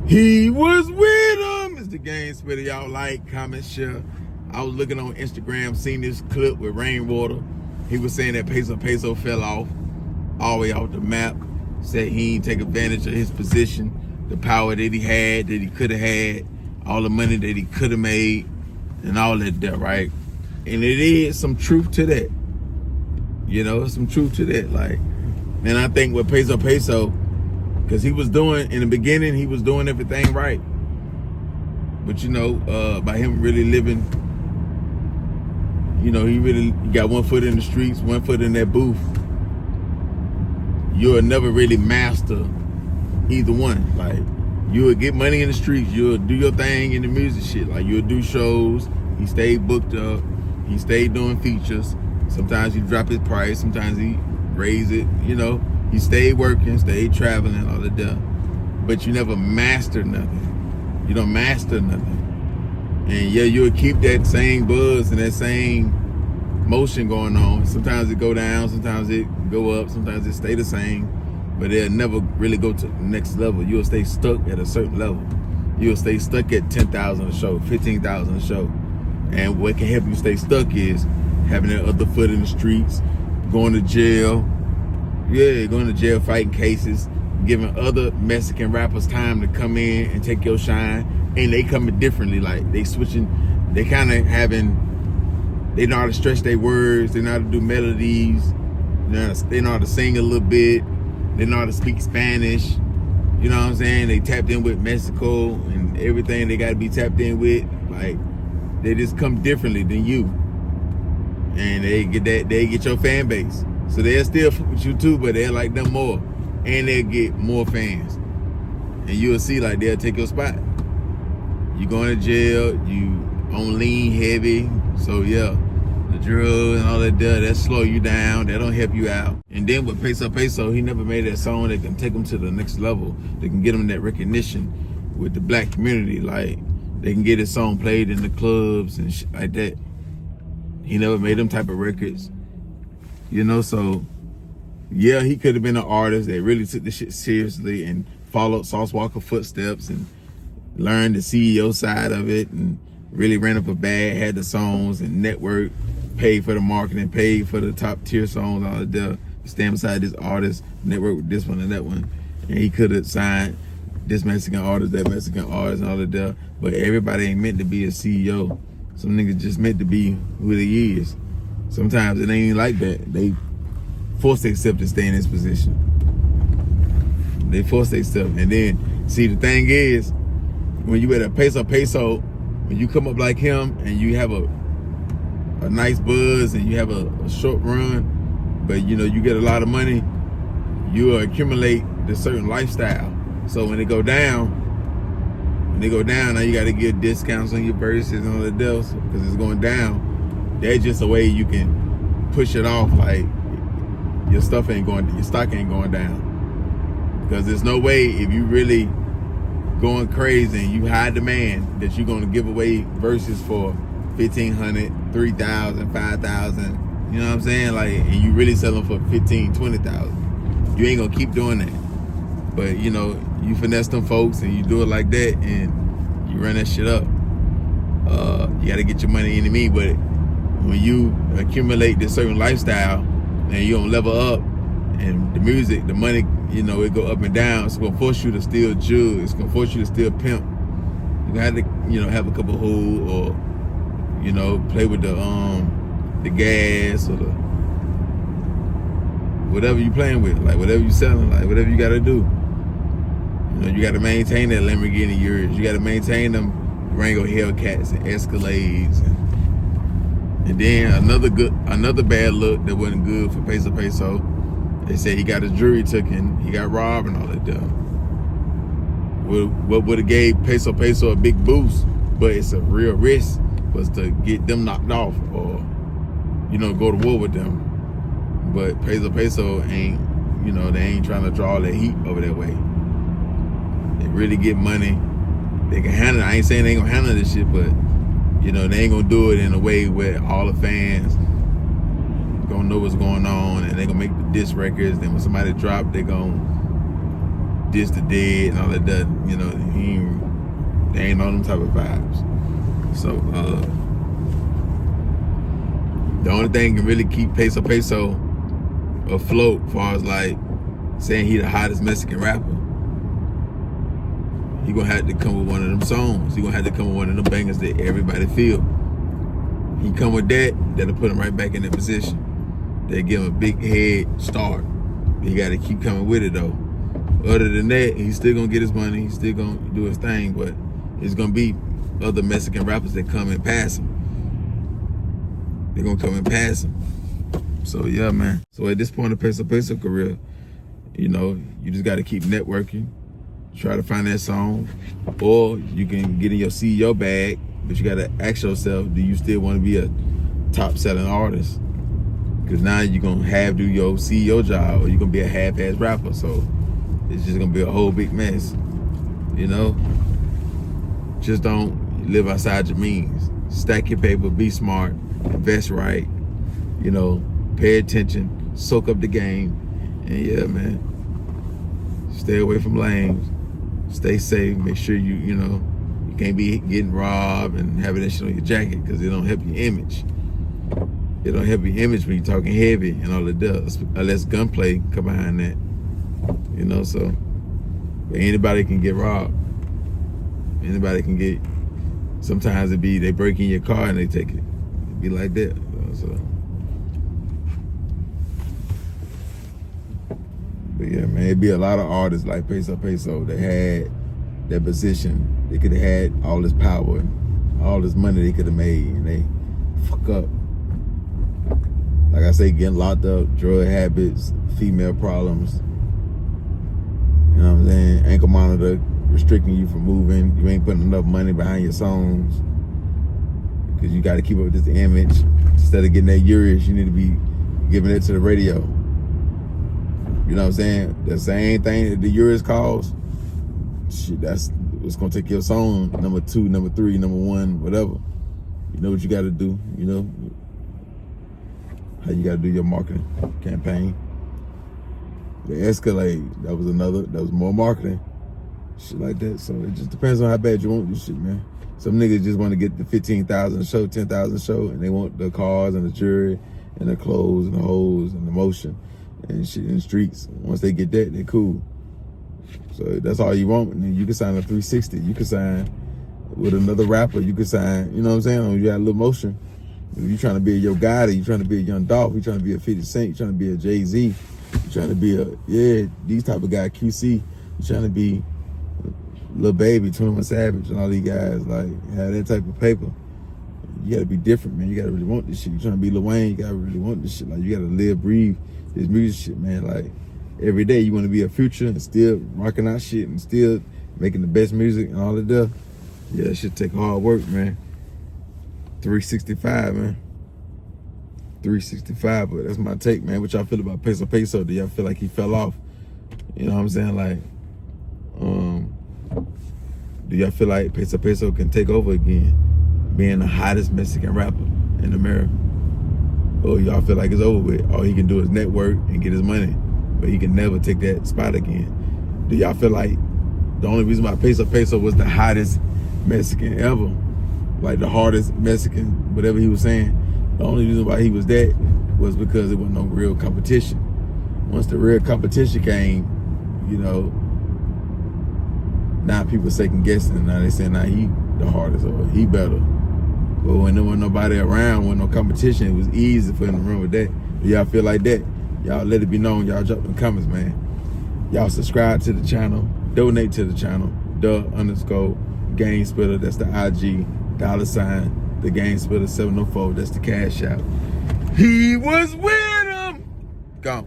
He was with him. It's the game splitter. Y'all like, comment, share. I was looking on Instagram, seen this clip with Rainwater. He was saying that Peso Peso fell off, all the way off the map. Said he didn't take advantage of his position, the power that he had, that he could have had, all the money that he could have made, and all that there, right? And it is some truth to that. You know, some truth to that. Like, and I think with Peso Peso, because he was doing, in the beginning, he was doing everything right. But you know, by him really living, you know, he got one foot in the streets, one foot in that booth. You'll never really master either one. Like, you'll get money in the streets, you'll do your thing in the music shit. Like, you'll do shows. He stayed booked up. He stayed doing features. Sometimes he drop his price. Sometimes he raise it, you know. He stayed working, stayed traveling, all of that. But you never master nothing. You don't master nothing. And yeah, you'll keep that same buzz and that same motion going on. Sometimes it go down, sometimes it go up, sometimes it stay the same. But it'll never really go to the next level. You'll stay stuck at a certain level. You'll stay stuck at 10,000 a show, 15,000 a show. And what can help you stay stuck is having that other foot in the streets, going to jail. Yeah, going to jail, fighting cases, giving other Mexican rappers time to come in and take your shine. And they coming differently, like they switching, they kind of having, they know how to stretch their words, they know how to do melodies, they know how to sing a little bit, they know how to speak Spanish, you know what I'm saying? They tapped in with Mexico and everything they got to be tapped in with. Like, they just come differently than you. And they get your fan base. So they'll still fuck with you too, but they'll like them more. And they'll get more fans. And you'll see, like, they'll take your spot. You going to jail, you on lean heavy. So yeah, the drugs and all that slow you down, that don't help you out. And then with Peso Peso, he never made that song that can take him to the next level. That can get him that recognition with the black community. Like, they can get his song played in the clubs and shit like that. He never made them type of records. You know, so yeah, he could have been an artist that really took the shit seriously and followed Sauce Walker footsteps and learned the CEO side of it and really ran up a bag, had the songs and network, paid for the marketing, paid for the top tier songs, all of that, stand beside this artist, network with this one and that one. And he could have signed this Mexican artist, that Mexican artist, and all of that. But everybody ain't meant to be a CEO. Some niggas just meant to be who they is. Sometimes it ain't like that. They force themselves to stay in this position. They force themselves. And then, see, the thing is, when you at a Peso Peso, when you come up like him and you have a nice buzz and you have a short run, but you know, you get a lot of money, you accumulate this certain lifestyle. So when they go down, now you got to get discounts on your verses and all that else because it's going down. That's just a way you can push it off. Like, your stock ain't going down. Because there's no way, if you really going crazy and you high demand, that you're going to give away verses for $1,500, $3,000, $5,000. You know what I'm saying? Like, and you really sell them for $15,000, $20,000. You ain't going to keep doing that. But, you know, you finesse them folks and you do it like that and you run that shit up. You got to get your money in to me, but when you accumulate this certain lifestyle and you don't level up, and the music, the money, you know, it go up and down, it's gonna force you to still jug, it's gonna force you to still pimp. You're gonna have to, you know, have a couple hood or, you know, play with the gas or the whatever you playing with, like whatever you selling, like whatever you gotta do. You know, you gotta maintain that Lamborghini yours. You gotta maintain them Rango Hellcats and Escalades and then another bad look that wasn't good for Peso Peso. They said he got his jewelry taken, he got robbed and all that stuff. What would have gave Peso Peso a big boost, but it's a real risk, was to get them knocked off or, you know, go to war with them. But Peso Peso ain't, you know, they ain't trying to draw all that heat over that way. They really get money. They can handle it. I ain't saying they ain't gonna handle this shit, but you know, they ain't gonna do it in a way where all the fans gonna know what's going on and they gonna make the diss records. Then when somebody drop, they gonna diss the dead and all that. You know, he ain't ain't on them type of vibes. So the only thing can really keep Peso Peso afloat, as far as like saying he the hottest Mexican rapper, he gonna have to come with one of them songs. He gonna have to come with one of them bangers that everybody feel. He come with that, that'll put him right back in that position. They give him a big head start. He got to keep coming with it though. Other than that, he's still gonna get his money. He's still gonna do his thing, but it's gonna be other Mexican rappers that come and pass him. They're gonna come and pass him. So yeah, man. So at this point of Peso Peso career, you know, you just got to keep networking, try to find that song, or you can get in your CEO bag, but you got to ask yourself, do you still want to be a top selling artist? Because now you're going to do your CEO job, or you're going to be a half-ass rapper. So it's just going to be a whole big mess, you know? Just don't live outside your means. Stack your paper, be smart, invest right, you know, pay attention, soak up the game, and yeah, man, stay away from lanes, stay safe, make sure you know, you can't be getting robbed and having that shit on your jacket, because it don't help your image. It don't help your image when you're talking heavy and all it does, unless gunplay come behind that, you know. So but anybody can get robbed, anybody can get, sometimes it be they break in your car and they take it. It be like that, so. But yeah, man, it'd be a lot of artists like Peso Peso that had that position. They could have had all this power and all this money they could have made, and they fuck up. Like I say, getting locked up, drug habits, female problems. You know what I'm saying? Ankle monitor restricting you from moving. You ain't putting enough money behind your songs because you got to keep up with this image. Instead of getting that Urish, you need to be giving it to the radio. You know what I'm saying? The same thing that the Urish calls, shit, that's what's gonna take your song number 2, number 3, number 1, whatever. You know what you gotta do, you know? How you gotta do your marketing campaign. The Escalade, that was more marketing. Shit like that. So it just depends on how bad you want this shit, man. Some niggas just want to get the 15,000 show, 10,000 show, and they want the cars and the jewelry and the clothes and the hoes and the motion and shit in the streets. Once they get that, they cool. So that's all you want. And then you can sign a 360. You can sign with another rapper. You can sign, you know what I'm saying? You got a little motion. If you trying to be a Yo Gotti, you trying to be a Young Dolph, you trying to be a 50 Cent, you trying to be a Jay-Z, you trying to be these type of guy, QC, you trying to be Lil Baby, 21 Savage, and all these guys, like, have that type of paper. You gotta be different, man. You gotta really want this shit. You trying to be Lil Wayne, you gotta really want this shit. Like, you gotta live, breathe this music shit, man. Like, every day you wanna be a Future and still rocking out shit and still making the best music and all of that. Yeah, that shit take hard work, man. 365, man. 365, but that's my take, man. What y'all feel about Peso Peso? Do y'all feel like he fell off? You know what I'm saying? Like, do y'all feel like Peso Peso can take over again, being the hottest Mexican rapper in America? Or y'all feel like it's over with? All he can do is network and get his money, but he can never take that spot again. Do y'all feel like the only reason why Peso Peso was the hottest Mexican ever, like the hardest Mexican, whatever he was saying, the only reason why he was that was because there was no real competition. Once the real competition came, you know, now people second guessing. Now they saying, now he the hardest or he better. But when there wasn't nobody around, when no competition, it was easy for him to run with that. Do y'all feel like that? Y'all let it be known. Y'all drop in the comments, man. Y'all subscribe to the channel, donate to the channel, _Game Splitter, that's the IG, $, the Game Splitter 704, that's the Cash App. He was with him. Gone.